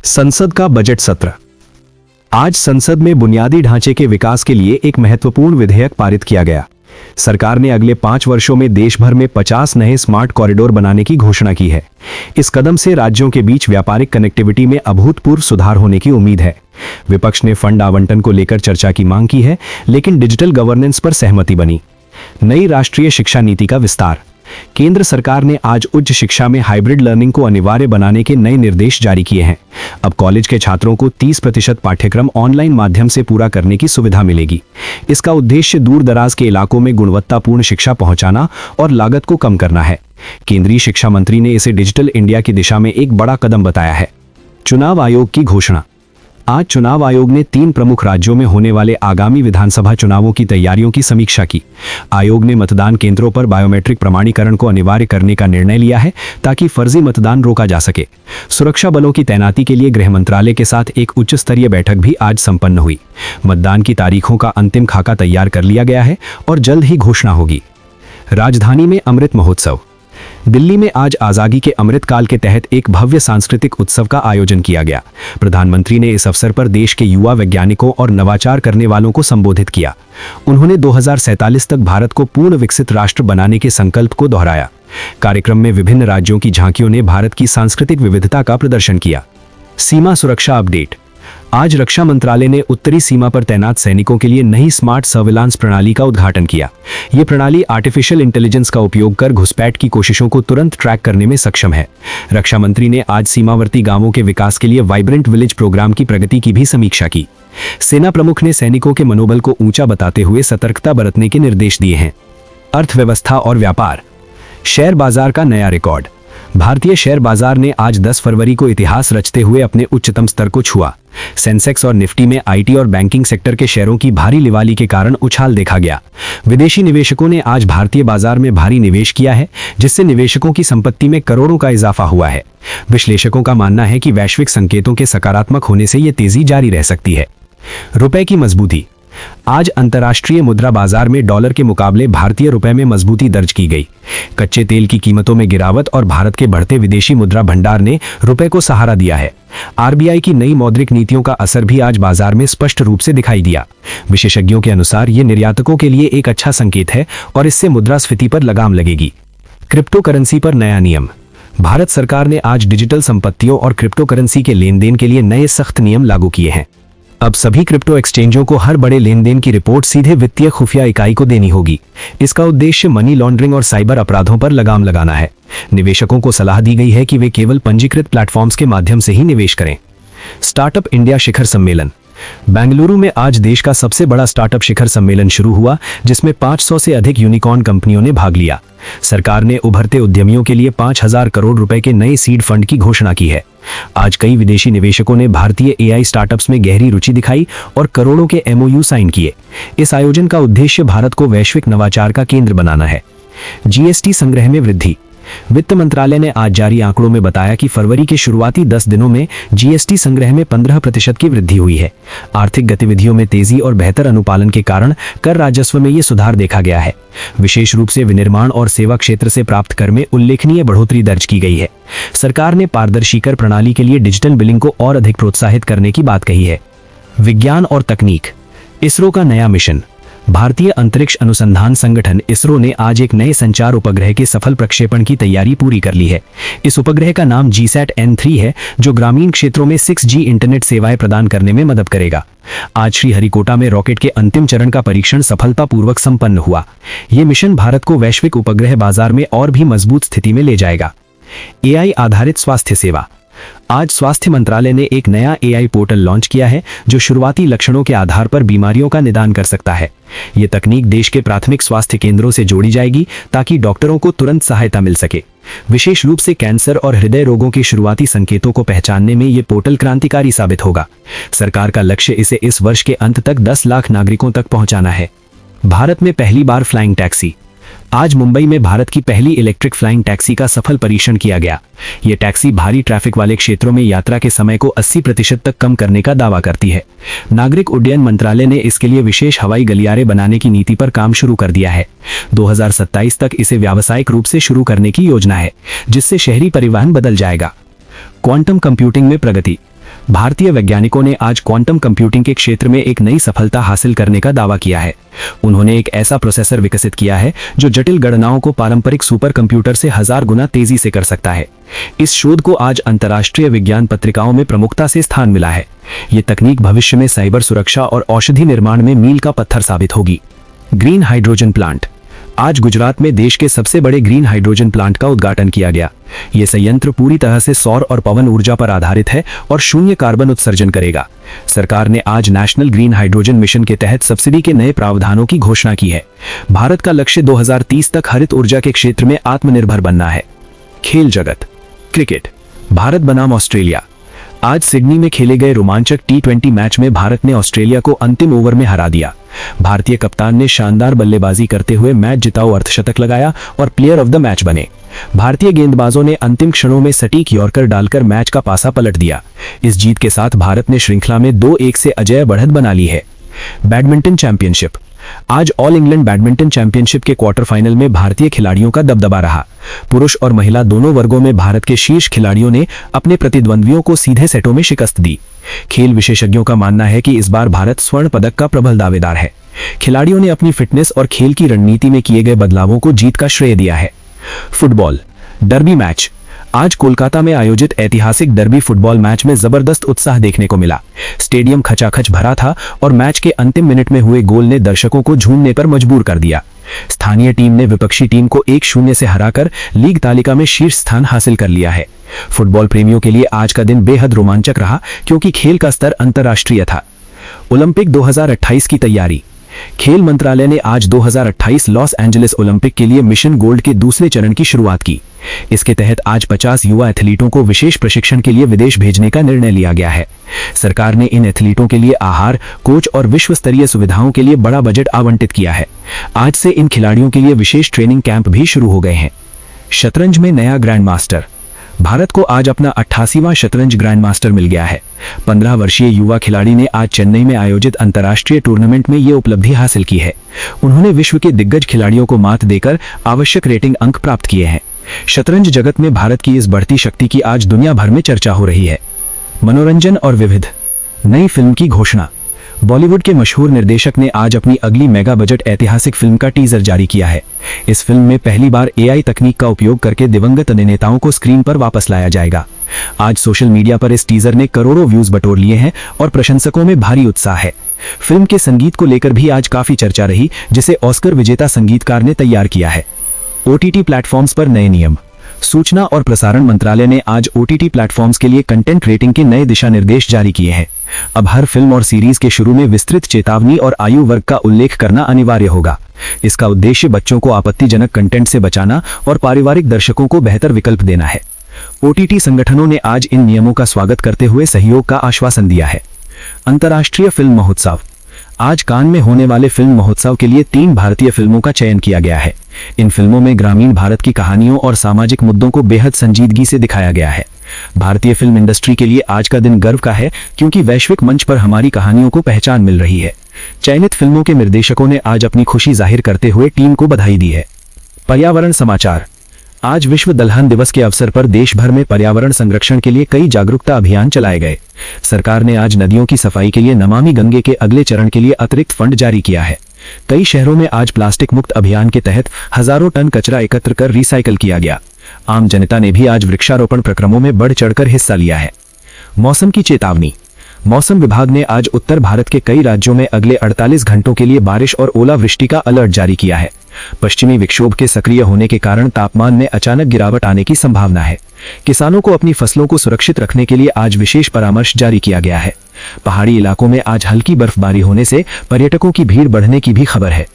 संसद का बजट सत्र। आज संसद में बुनियादी ढांचे के विकास के लिए एक महत्वपूर्ण विधेयक पारित किया गया। सरकार ने अगले 5 वर्षों में देश भर में 50 नए स्मार्ट कॉरिडोर बनाने की घोषणा की है। इस कदम से राज्यों के बीच व्यापारिक कनेक्टिविटी में अभूतपूर्व सुधार होने की उम्मीद है। विपक्ष ने फंड आवंटन को लेकर चर्चा की मांग की है, लेकिन डिजिटल गवर्नेंस पर सहमति बनी। नई राष्ट्रीय शिक्षा नीति का विस्तार। केंद्र सरकार ने आज उच्च शिक्षा में हाइब्रिड लर्निंग को अनिवार्य बनाने के नए निर्देश जारी किए हैं। अब कॉलेज के छात्रों को 30% पाठ्यक्रम ऑनलाइन माध्यम से पूरा करने की सुविधा मिलेगी। इसका उद्देश्य दूर दराज के इलाकों में गुणवत्तापूर्ण शिक्षा पहुंचाना और लागत को कम करना है। केंद्रीय शिक्षा मंत्री ने इसे डिजिटल इंडिया की दिशा में एक बड़ा कदम बताया है। चुनाव आयोग की घोषणा। आज चुनाव आयोग ने 3 प्रमुख राज्यों में होने वाले आगामी विधानसभा चुनावों की तैयारियों की समीक्षा की। आयोग ने मतदान केंद्रों पर बायोमेट्रिक प्रमाणीकरण को अनिवार्य करने का निर्णय लिया है, ताकि फर्जी मतदान रोका जा सके। सुरक्षा बलों की तैनाती के लिए गृह मंत्रालय के साथ एक उच्च स्तरीय बैठक भी आज संपन्न हुई। मतदान की तारीखों का अंतिम खाका तैयार कर लिया गया है और जल्द ही घोषणा होगी। राजधानी में अमृत महोत्सव। दिल्ली में आज आजादी के अमृत काल के तहत एक भव्य सांस्कृतिक उत्सव का आयोजन किया गया। प्रधानमंत्री ने इस अवसर पर देश के युवा वैज्ञानिकों और नवाचार करने वालों को संबोधित किया। उन्होंने 2047 तक भारत को पूर्ण विकसित राष्ट्र बनाने के संकल्प को दोहराया। कार्यक्रम में विभिन्न राज्यों की झांकियों ने भारत की सांस्कृतिक विविधता का प्रदर्शन किया। सीमा सुरक्षा अपडेट। आज रक्षा मंत्रालय ने उत्तरी सीमा पर तैनात सैनिकों के लिए नई स्मार्ट सर्विलांस प्रणाली का उद्घाटन किया। ये प्रणाली आर्टिफिशियल इंटेलिजेंस का उपयोग कर घुसपैठ की कोशिशों को तुरंत ट्रैक करने में सक्षम है। रक्षा मंत्री ने आज सीमावर्ती गांवों के विकास के लिए वाइब्रेंट विलेज प्रोग्राम की प्रगति की भी समीक्षा की। सेना प्रमुख ने सैनिकों के मनोबल को ऊंचा बताते हुए सतर्कता बरतने के निर्देश दिए हैं। अर्थव्यवस्था और व्यापार। शेयर बाजार का नया रिकॉर्ड। भारतीय शेयर बाजार ने आज 10 फरवरी को इतिहास रचते हुए अपने उच्चतम स्तर को छुआ। सेंसेक्स और निफ्टी में आईटी और बैंकिंग सेक्टर के शेयरों की भारी लिवाली के कारण उछाल देखा गया। विदेशी निवेशकों ने आज भारतीय बाजार में भारी निवेश किया है, जिससे निवेशकों की संपत्ति में करोड़ों का इजाफा हुआ है। विश्लेषकों का मानना है कि वैश्विक संकेतों के सकारात्मक होने से ये तेजी जारी रह सकती है। रुपए की मजबूती। आज अंतर्राष्ट्रीय मुद्रा बाजार में डॉलर के मुकाबले भारतीय रुपए में मजबूती दर्ज की गई। कच्चे तेल की कीमतों में गिरावट और भारत के बढ़ते विदेशी मुद्रा भंडार ने रुपए को सहारा दिया है। आरबीआई की नई मौद्रिक नीतियों का असर भी आज बाजार में स्पष्ट रूप से दिखाई दिया। विशेषज्ञों के अनुसार ये निर्यातकों के लिए एक अच्छा संकेत है और इससे मुद्रास्फीति पर लगाम लगेगी। क्रिप्टो करेंसी पर नया नियम। भारत सरकार ने आज डिजिटल संपत्तियों और क्रिप्टो करेंसी के लेन देन के लिए नए सख्त नियम लागू किए हैं। अब सभी क्रिप्टो एक्सचेंजों को हर बड़े लेन देन की रिपोर्ट सीधे वित्तीय खुफिया इकाई को देनी होगी। इसका उद्देश्य मनी लॉन्ड्रिंग और साइबर अपराधों पर लगाम लगाना है। निवेशकों को सलाह दी गई है कि वे केवल पंजीकृत प्लेटफॉर्म्स के माध्यम से ही निवेश करें। स्टार्टअप इंडिया शिखर सम्मेलन। बेंगलुरु में आज देश का सबसे बड़ा स्टार्टअप शिखर सम्मेलन शुरू हुआ, जिसमें 500 से अधिक यूनिकॉर्न कंपनियों ने भाग लिया। सरकार ने उभरते उद्यमियों के लिए 5000 करोड़ रुपए के नए सीड फंड की घोषणा की है। आज कई विदेशी निवेशकों ने भारतीय एआई स्टार्टअप्स में गहरी रुचि दिखाई और करोड़ों के एमओयू साइन किए। इस आयोजन का उद्देश्य भारत को वैश्विक नवाचार का केंद्र बनाना है। जीएसटी संग्रह में वृद्धि। वित्त मंत्रालय ने आज जारी आंकड़ों में बताया कि फरवरी के शुरुआती 10 दिनों में जीएसटी संग्रह में 15% की वृद्धि हुई है। आर्थिक गतिविधियों में तेजी और बेहतर अनुपालन के कारण कर राजस्व में ये सुधार देखा गया है। विशेष रूप से विनिर्माण और सेवा क्षेत्र से प्राप्त कर में उल्लेखनीय बढ़ोतरी दर्ज की गई है। सरकार ने पारदर्शी कर प्रणाली के लिए डिजिटल बिलिंग को और अधिक प्रोत्साहित करने की बात कही है। विज्ञान और तकनीक। इसरो का नया मिशन। भारतीय अंतरिक्ष अनुसंधान संगठन इसरो ने आज एक नए संचार उपग्रह के सफल प्रक्षेपण की तैयारी पूरी कर ली है। इस उपग्रह का नाम GSAT-N3 है, जो ग्रामीण क्षेत्रों में 6G इंटरनेट सेवाएं प्रदान करने में मदद करेगा। आज श्रीहरिकोटा में रॉकेट के अंतिम चरण का परीक्षण सफलतापूर्वक संपन्न हुआ। ये मिशन भारत को वैश्विक उपग्रह बाजार में और भी मजबूत स्थिति में ले जाएगा। एआई आधारित स्वास्थ्य सेवा। आज स्वास्थ्य मंत्रालय ने एक नया एआई पोर्टल लॉन्च किया है, जो शुरुआती लक्षणों के आधार पर बीमारियों का निदान कर सकता है। ये तकनीक देश के प्राथमिक स्वास्थ्य केंद्रों से जोड़ी जाएगी, ताकि डॉक्टरों को तुरंत सहायता मिल सके। विशेष रूप से कैंसर और हृदय रोगों के शुरुआती संकेतों को पहचानने में ये पोर्टल क्रांतिकारी साबित होगा। सरकार का लक्ष्य इसे इस वर्ष के अंत तक 10 लाख नागरिकों तक पहुंचाना है। भारत में पहली बार फ्लाइंग टैक्सी। आज मुंबई में भारत की पहली इलेक्ट्रिक फ्लाइंग टैक्सी का सफल परीक्षण किया गया। ये टैक्सी भारी ट्रैफिक वाले क्षेत्रों में यात्रा के समय को 80% तक कम करने का दावा करती है। नागरिक उड्डयन मंत्रालय ने इसके लिए विशेष हवाई गलियारे बनाने की नीति पर काम शुरू कर दिया है। 2027 तक इसे व्यावसायिक रूप से शुरू करने की योजना है, जिससे शहरी परिवहन बदल जाएगा। क्वांटम कंप्यूटिंग में प्रगति। भारतीय वैज्ञानिकों ने आज क्वांटम कंप्यूटिंग के क्षेत्र में एक नई सफलता हासिल करने का दावा किया है। उन्होंने एक ऐसा प्रोसेसर विकसित किया है जो जटिल गणनाओं को पारंपरिक सुपर कंप्यूटर से 1000 गुना तेजी से कर सकता है। इस शोध को आज अंतर्राष्ट्रीय विज्ञान पत्रिकाओं में प्रमुखता से स्थान मिला है। ये तकनीक भविष्य में साइबर सुरक्षा और औषधि निर्माण में मील का पत्थर साबित होगी। Green hydrogen plant. आज गुजरात में देश के सबसे बड़े ग्रीन हाइड्रोजन प्लांट का उद्घाटन किया गया। यह संयंत्र पूरी तरह से सौर और पवन ऊर्जा पर आधारित है और शून्य कार्बन उत्सर्जन करेगा। सरकार ने आज नेशनल ग्रीन हाइड्रोजन मिशन के तहत सब्सिडी के नए प्रावधानों की घोषणा की है। भारत का लक्ष्य 2030 तक हरित ऊर्जा के क्षेत्र में आत्मनिर्भर बनना है। खेल जगत। क्रिकेट। भारत बनाम ऑस्ट्रेलिया। आज सिडनी में खेले गए रोमांचक T20 मैच में भारत ने ऑस्ट्रेलिया को अंतिम ओवर में हरा दिया। भारतीय कप्तान ने शानदार बल्लेबाजी करते हुए मैच जिताऊ अर्धशतक लगाया और प्लेयर ऑफ द मैच बने। भारतीय गेंदबाजों ने अंतिम क्षणों में सटीक यॉर्कर डालकर मैच का पासा पलट दिया। इस जीत के साथ भारत ने श्रृंखला में 2-1 से अजेय बढ़त बना ली है। Badminton championship. आज ऑल इंग्लैंड बैडमिंटन चैंपियनशिप के क्वार्टर फाइनल में भारतीय खिलाड़ियों का दबदबा रहा। पुरुष और महिला दोनों वर्गों में भारत के शीर्ष खिलाड़ियों ने अपने प्रतिद्वंद्वियों को सीधे सेटों में शिकस्त दी। खेल विशेषज्ञों का मानना है कि इस बार भारत स्वर्ण पदक का प्रबल दावेदार है। खिलाड़ियों ने अपनी फिटनेस और खेल की रणनीति में किए गए बदलावों को जीत का श्रेय दिया है। Football derby match. आज कोलकाता में आयोजित ऐतिहासिक डर्बी फुटबॉल मैच में जबरदस्त उत्साह देखने को मिला। स्टेडियम खचाखच भरा था और मैच के अंतिम मिनट में हुए गोल ने दर्शकों को झूमने पर मजबूर कर दिया। स्थानीय टीम ने विपक्षी टीम को 1-0 से हराकर लीग तालिका में शीर्ष स्थान हासिल कर लिया है। फुटबॉल प्रेमियों के लिए आज का दिन बेहद रोमांचक रहा क्योंकि खेल का स्तर अंतर्राष्ट्रीय था। ओलंपिक 2028 की तैयारी। खेल मंत्रालय ने आज 2028 लॉस एंजलिस ओलंपिक के लिए मिशन गोल्ड के दूसरे चरण की शुरुआत की। इसके तहत आज 50 युवा एथलीटों को विशेष प्रशिक्षण के लिए विदेश भेजने का निर्णय लिया गया है। सरकार ने इन एथलीटों के लिए आहार, कोच और विश्व स्तरीय सुविधाओं के लिए बड़ा बजट आवंटित किया है। आज से इन खिलाड़ियों के लिए विशेष ट्रेनिंग कैंप भी शुरू हो गए हैं। शतरंज में नया ग्रैंड मास्टर। भारत को आज अपना 88वां शतरंज ग्रैंड मास्टर मिल गया है। 15 वर्षीय युवा खिलाड़ी ने आज चेन्नई में आयोजित अंतर्राष्ट्रीय टूर्नामेंट में ये उपलब्धि हासिल की है। उन्होंने विश्व के दिग्गज खिलाड़ियों को मात देकर आवश्यक रेटिंग अंक प्राप्त किए हैं। शतरंज जगत में भारत की इस बढ़ती शक्ति की आज दुनिया भर में चर्चा हो रही है। मनोरंजन और विविध। नई फिल्म की घोषणा। बॉलीवुड के मशहूर निर्देशक ने आज अपनी अगली मेगा बजट ऐतिहासिक फिल्म का टीजर जारी किया है। इस फिल्म में पहली बार AI तकनीक का उपयोग करके दिवंगत अभिनेताओं को स्क्रीन पर वापस लाया जाएगा। आज सोशल मीडिया पर इस टीजर ने करोड़ों व्यूज बटोर लिए हैं और प्रशंसकों में भारी उत्साह है। फिल्म के संगीत को लेकर भी आज काफी चर्चा रही, जिसे ऑस्कर विजेता संगीतकार ने तैयार किया है। OTT प्लेटफॉर्म्स पर नए नियम। सूचना और प्रसारण मंत्रालय ने आज OTT प्लेटफॉर्म्स के लिए कंटेंट रेटिंग के नए दिशा निर्देश जारी किए हैं। अब हर फिल्म और सीरीज के शुरू में विस्तृत चेतावनी और आयु वर्ग का उल्लेख करना अनिवार्य होगा। इसका उद्देश्य बच्चों को आपत्तिजनक कंटेंट से बचाना और पारिवारिक दर्शकों को बेहतर विकल्प देना है। OTT संगठनों ने आज इन नियमों का स्वागत करते हुए सहयोग का आश्वासन दिया है। अंतर्राष्ट्रीय फिल्म महोत्सव। आज कान में होने वाले फिल्म महोत्सव के लिए 3 भारतीय फिल्मों का चयन किया गया है। इन फिल्मों में ग्रामीण भारत की कहानियों और सामाजिक मुद्दों को बेहद संजीदगी से दिखाया गया है। भारतीय फिल्म इंडस्ट्री के लिए आज का दिन गर्व का है क्योंकि वैश्विक मंच पर हमारी कहानियों को पहचान मिल रही है। चयनित फिल्मों के निर्देशकों ने आज अपनी खुशी जाहिर करते हुए टीम को बधाई दी है। पर्यावरण समाचार। आज विश्व दलहन दिवस के अवसर पर देश भर में पर्यावरण संरक्षण के लिए कई जागरूकता अभियान चलाए गए। सरकार ने आज नदियों की सफाई के लिए नमामि गंगे के अगले चरण के लिए अतिरिक्त फंड जारी किया है। कई शहरों में आज प्लास्टिक मुक्त अभियान के तहत हजारों टन कचरा एकत्र कर रिसाइकल किया गया। आम जनता ने भी आज वृक्षारोपण कार्यक्रमों में बढ़ चढ़कर हिस्सा लिया है। मौसम की चेतावनी। मौसम विभाग ने आज उत्तर भारत के कई राज्यों में अगले 48 घंटों के लिए बारिश और ओलावृष्टि का अलर्ट जारी किया है। पश्चिमी विक्षोभ के सक्रिय होने के कारण तापमान में अचानक गिरावट आने की संभावना है। किसानों को अपनी फसलों को सुरक्षित रखने के लिए आज विशेष परामर्श जारी किया गया है। पहाड़ी इलाकों में आज हल्की बर्फबारी होने से पर्यटकों की भीड़ बढ़ने की भी खबर है।